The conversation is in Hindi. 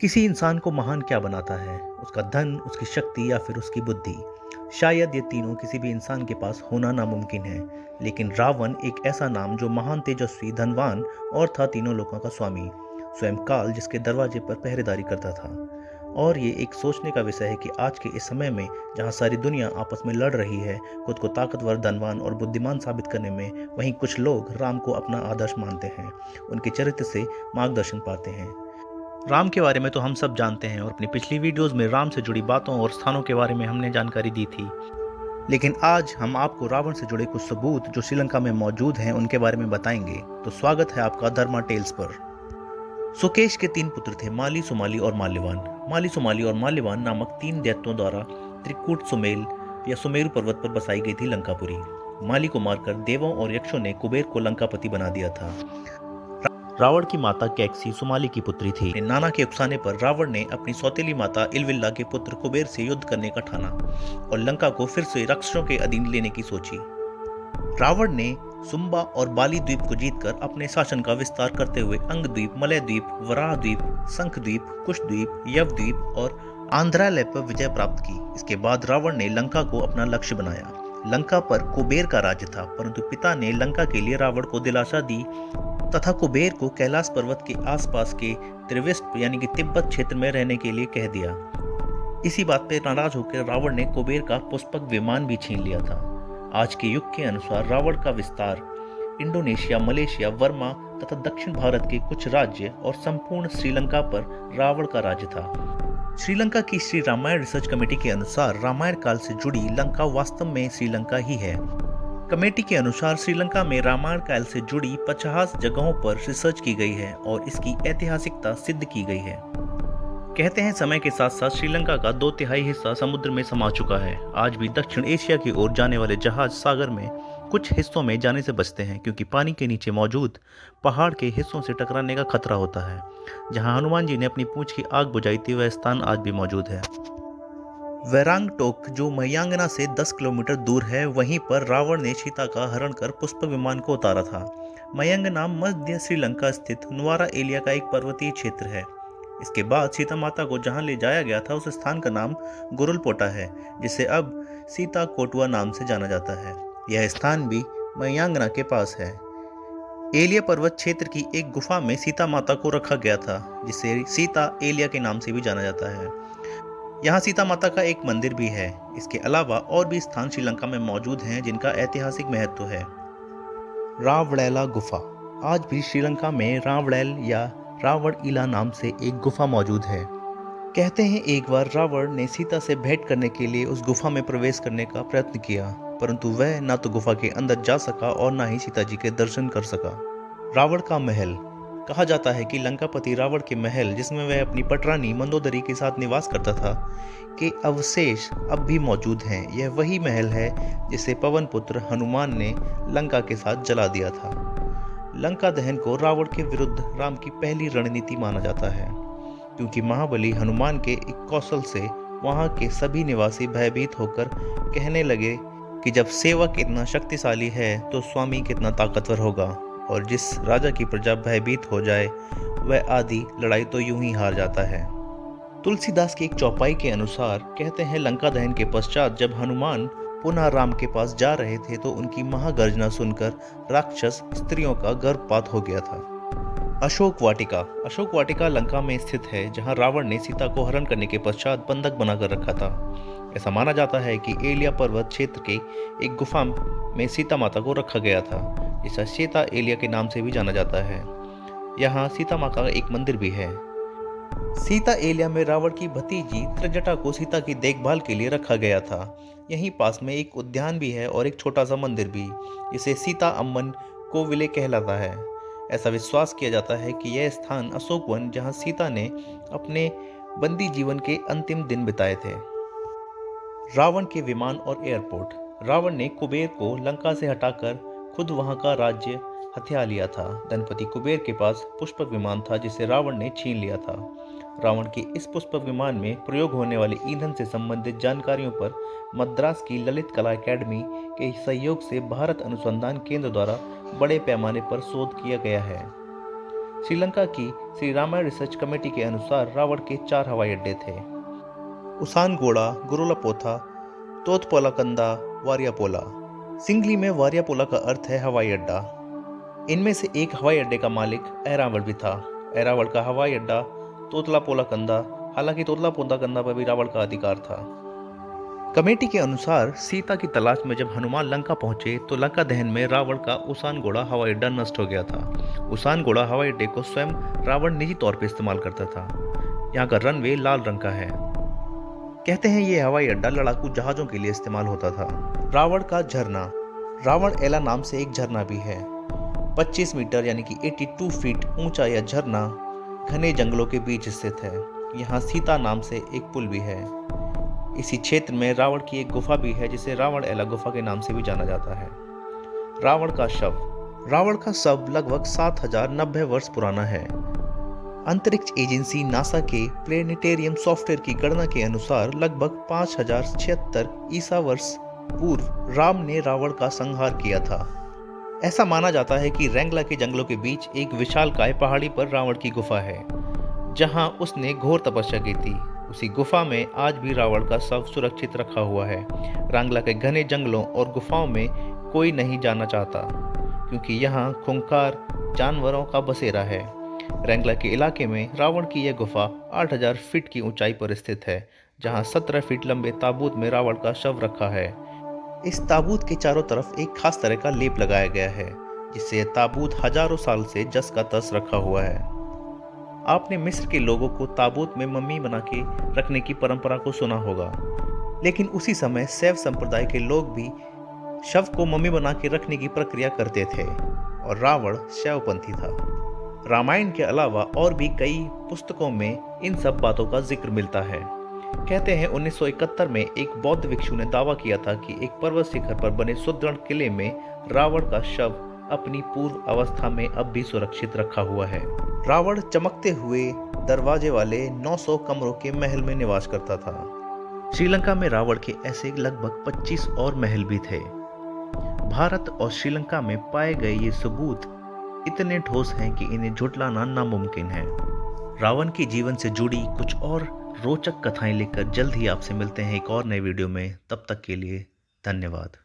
किसी इंसान को महान क्या बनाता है? उसका धन, उसकी शक्ति या फिर उसकी बुद्धि? शायद ये तीनों किसी भी इंसान के पास होना नामुमकिन है। लेकिन रावण एक ऐसा नाम जो महान, तेजस्वी, धनवान और था तीनों लोगों का स्वामी, स्वयं काल जिसके दरवाजे पर पहरेदारी करता था। और ये एक सोचने का विषय है कि आज के इस समय में जहाँ सारी दुनिया आपस में लड़ रही है खुद को ताकतवर, धनवान और बुद्धिमान साबित करने में, वहीं कुछ लोग राम को अपना आदर्श मानते हैं, उनके चरित्र से मार्गदर्शन पाते हैं। राम के बारे में तो हम सब जानते हैं और अपनी पिछली वीडियोस में राम से जुड़ी बातों और स्थानों के बारे में हमने जानकारी दी थी। लेकिन आज हम आपको रावण से जुड़े कुछ सबूत जो श्रीलंका में मौजूद हैं उनके बारे में बताएंगे। तो स्वागत है आपका धर्मा टेल्स पर। सुकेश के तीन पुत्र थे, माली, सुमाली और माल्यवान। माली, सुमाली और माल्यवान नामक तीन दैत्यों द्वारा त्रिकूट सुमेल या सुमेरु पर्वत पर बसाई गई थी लंकापुरी। माली को मारकर देवों और यक्षों ने कुबेर को लंकापति बना दिया था। रावण की माता कैकसी सुमाली की पुत्री थी। नाना के उकसाने पर रावण ने अपनी सौतेली माता इलविल्ला के पुत्र कुबेर से युद्ध करने का ठाना और लंका को फिर से राक्षसों के अधीन लेने की सोची। रावण ने सुम्बा और बाली द्वीप को जीतकर अपने शासन का विस्तार करते हुए अंग द्वीप, मलय द्वीप, वराह द्वीप, शंख द्वीप, कुश द्वीप, यव द्वीप और आंध्रालय पर विजय प्राप्त की। इसके बाद रावण ने लंका को अपना लक्ष्य बनाया। लंका पर कुबेर का राज्य था, परंतु पिता ने लंका के लिए रावण को दिलासा दी तथा कुबेर को कैलाश पर्वत के आसपास के त्रिविष्ट यानी कि तिब्बत क्षेत्र में रहने के लिए कह दिया। इसी बात पर नाराज होकर रावण ने कुबेर का पुष्पक विमान भी छीन लिया था। आज के युग के अनुसार रावण का विस्तार इंडोनेशिया, मलेशिया, वर्मा तथा दक्षिण भारत के कुछ राज्य और संपूर्ण श्रीलंका पर रावण का राज्य था। श्रीलंका की श्री रामायण रिसर्च कमेटी के अनुसार रामायण काल से जुड़ी लंका वास्तव में श्रीलंका ही है। कमेटी के अनुसार श्रीलंका में रामायण काल से जुड़ी 50 जगहों पर रिसर्च की गई है और इसकी ऐतिहासिकता सिद्ध की गई है। कहते हैं समय के साथ साथ श्रीलंका का 2/3 हिस्सा समुद्र में समा चुका है। आज भी दक्षिण एशिया की ओर जाने वाले जहाज सागर में कुछ हिस्सों में जाने से बचते हैं, क्योंकि पानी के नीचे मौजूद पहाड़ के हिस्सों से टकराने का खतरा होता है। जहां हनुमान जी ने अपनी पूंछ की आग बुझाई थी वह स्थान आज भी मौजूद है। वैरांगटोक जो मयांगना से 10 किलोमीटर दूर है, वहीं पर रावण ने सीता का हरण कर पुष्पक विमान को उतारा था। मयांगना मध्य श्रीलंका स्थित नुवारा एलिया का एक पर्वतीय क्षेत्र है। इसके बाद सीता माता को जहां ले जाया गया था उस स्थान का नाम गुरुलपोटा है, जिसे अब सीता कोटुआ नाम से जाना जाता है। यह स्थान भी मयांगना के पास है। एलिया पर्वत क्षेत्र की एक गुफा में सीता माता को रखा गया था, जिसे सीता एलिया के नाम से भी जाना जाता है। यहाँ सीता माता का एक मंदिर भी है। इसके अलावा और भी स्थान श्रीलंका में मौजूद हैं जिनका ऐतिहासिक महत्व है। रावड़ैला गुफा। आज भी श्रीलंका में रावड़ैल या रावण इला नाम से एक गुफा मौजूद है। कहते हैं एक बार रावण ने सीता से भेंट करने के लिए उस गुफा में प्रवेश करने का प्रयत्न किया, परंतु वह न तो गुफा के अंदर जा सका और न ही सीता जी के दर्शन कर सका। रावण का महल। कहा जाता है कि लंकापति रावण के महल, जिसमें वह अपनी पटरानी मंदोदरी के साथ निवास करता था, के अवशेष अब भी मौजूद हैं। यह वही महल है जिसे पवन पुत्र हनुमान ने लंका के साथ जला दिया था। लंका दहन को रावण के विरुद्ध राम की पहली रणनीति माना जाता है, क्योंकि महाबली हनुमान के एक कौशल से वहां के सभी निवासी भयभीत होकर कहने लगे कि जब सेवक इतना शक्तिशाली है तो स्वामी कितना ताकतवर होगा, और जिस राजा की प्रजा भयभीत हो जाए वह आधी लड़ाई तो यूं ही हार जाता है। तुलसीदास की एक चौपाई के अनुसार कहते हैं लंका दहन के पश्चात जब हनुमान पुनः राम के पास जा रहे थे तो उनकी महागर्जना सुनकर राक्षस स्त्रियों का गर्भपात हो गया था। अशोक वाटिका। अशोक वाटिका लंका में स्थित है, जहां रावण ने सीता को हरण करने के पश्चात बंधक बनाकर रखा था। ऐसा माना जाता है कि एलिया पर्वत क्षेत्र के एक गुफा में सीता माता को रखा गया था, जिसे सीता एलिया के नाम से भी जाना जाता है। यहाँ सीता माँ का एक मंदिर भी है। सीता एलिया में रावण की भतीजी त्रिजटा को सीता की देखभाल के लिए रखा गया था। यहीं पास में एक उद्यान भी है और एक छोटा सा मंदिर भी, जिसे सीता अम्मन कोविले कहलाता है। ऐसा विश्वास किया जाता है कि यह स्थान अशोक वन, जहाँ सीता ने अपने बंदी जीवन के अंतिम दिन बिताए थे। रावण के विमान और एयरपोर्ट। रावण ने कुबेर को लंका से हटाकर खुद वहां का राज्य हथिया लिया था। धनपति कुबेर के पास पुष्पक विमान था जिसे रावण ने छीन लिया था। रावण के इस पुष्पक विमान में प्रयोग होने वाले ईंधन से संबंधित जानकारियों पर मद्रास की ललित कला अकेडमी के सहयोग से भारत अनुसंधान केंद्र द्वारा बड़े पैमाने पर शोध किया गया है। श्रीलंका की श्री रामायण रिसर्च कमेटी के अनुसार रावण के 4 हवाई अड्डे थे: उसानगोड़ा, गुरुलापोथा, तोतपोलाकंदा, वारियापोला। सिंगली में वारियापोला का अर्थ है हवाई अड्डा। इनमें से एक हवाई अड्डे का मालिक ऐरावत भी था। ऐरावत का हवाई अड्डा तोतलापोलाकंदा, हालांकि तोतलापोलाकंदा पर भी रावण का अधिकार था। कमेटी के अनुसार सीता की तलाश में जब हनुमान लंका पहुंचे तो लंका दहन में रावण का उसानगोड़ा हवाई अड्डा नष्ट हो गया था। उसानगोड़ा हवाई अड्डे को स्वयं रावण निजी तौर पर इस्तेमाल करता था। यहाँ का रनवे लाल रंग का है। कहते हैं ये हवाई अड्डा लड़ाकू जहाजों के लिए इस्तेमाल होता था। रावण का झरना। रावण एला नाम से एक झरना भी है। 25 मीटर यानी कि 82 फीट ऊंचा यह झरना घने जंगलों के बीच स्थित है। यहाँ सीता नाम से एक पुल भी है। इसी क्षेत्र में रावण की एक गुफा भी है जिसे रावण एला गुफा के नाम से भी जाना जाता है। रावण का शव। रावण का शव लगभग 7090 वर्ष पुराना है। अंतरिक्ष एजेंसी नासा के प्लेनेटेरियम सॉफ्टवेयर की गणना के अनुसार लगभग 5076 ईसा वर्ष पूर्व राम ने रावण का संहार किया था। ऐसा माना जाता है कि रैंगला के जंगलों के बीच एक विशालकाय पहाड़ी पर रावण की गुफा है, जहां उसने घोर तपस्या की थी। उसी गुफा में आज भी रावण का शव सुरक्षित रखा हुआ है। रैंगला के घने जंगलों और गुफाओं में कोई नहीं जाना चाहता, क्योंकि यहाँ खूंखार जानवरों का बसेरा है। रैंगला के इलाके में रावण की यह गुफा 8000 फीट की ऊंचाई पर स्थित है, जहां 17 फीट लंबे ताबूत में रावण का शव रखा है। इस ताबूत के चारों तरफ एक खास तरह का लेप लगाया गया है, जिससे यह ताबूत हजारों साल से जस का तस रखा हुआ है। आपने मिस्र के लोगों को ताबूत में मम्मी बना के रखने की परंपरा को सुना होगा, लेकिन उसी समय शैव संप्रदाय के लोग भी शव को मम्मी बना के रखने की प्रक्रिया करते थे, और रावण शैवपंथी था। रामायण के अलावा और भी कई पुस्तकों में इन सब बातों का जिक्र मिलता है। कहते हैं 1971 में एक बौद्ध भिक्षु ने दावा किया था कि एक पर्वत शिखर पर बने सुदृढ़ किले में रावण का शव अपनी पूर्व अवस्था में अब भी सुरक्षित रखा हुआ है। रावण चमकते हुए दरवाजे वाले 900 कमरों के महल में निवास करता था। श्रीलंका में रावण के ऐसे लगभग 25 और महल भी थे। भारत और श्रीलंका में पाए गए ये सबूत इतने ठोस हैं कि इन्हें झुटलाना नामुमकिन है। रावण के जीवन से जुड़ी कुछ और रोचक कथाएं लेकर जल्द ही आपसे मिलते हैं एक और नए वीडियो में। तब तक के लिए धन्यवाद।